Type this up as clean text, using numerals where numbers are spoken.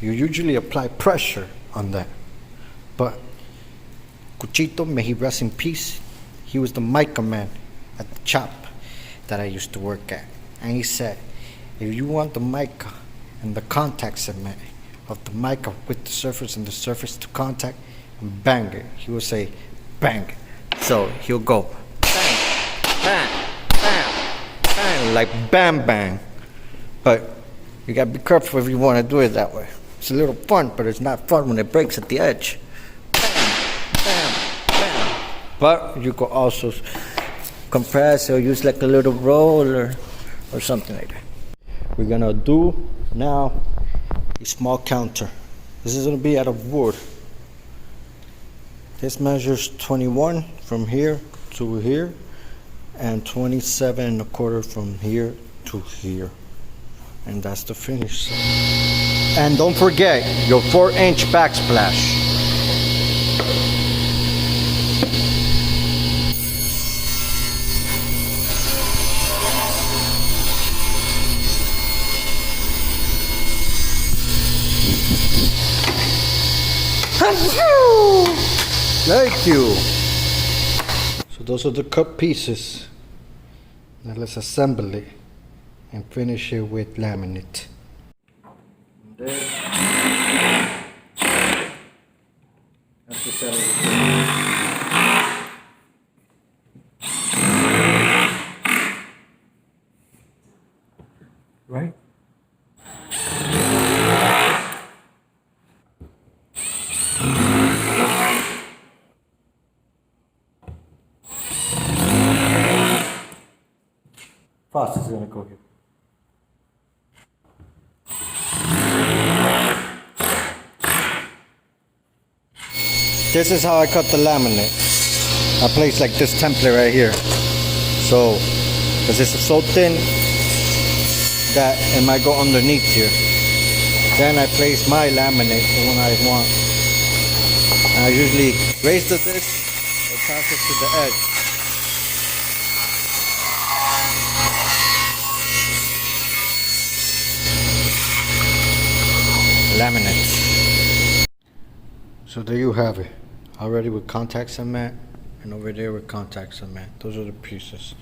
you usually apply pressure on that. But Cuchito, may he rest in peace, he was the mica man at the shop that I used to work at. And he said, if you want the mica and the contact cement of the mica with the surface and the surface to contact, bang it. He will say, bang. So he'll go, bang, bang, bang, bang, like bam, bang. But you gotta be careful if you want to do it that way. It's a little fun, but it's not fun when it breaks at the edge. Bam, bam, bam. But you could also compress or use like a little roller or something like that. We're gonna do now a small counter. This is gonna be out of wood. This measures 21 from here to here and 27.25 from here to here. And that's the finish. And don't forget your 4-inch backsplash. Thank you. So those are the cut pieces. Now let's assemble it and finish it with laminate. And then, have to set it. Right? Fast is gonna go here. This is how I cut the laminate. I place like this template right here. So, because it's so thin that it might go underneath here. Then I place my laminate the one I want. And I usually raise this or pass it to the edge. Laminate. So there you have it. Already with contact cement and over there with contact cement. Those are the pieces.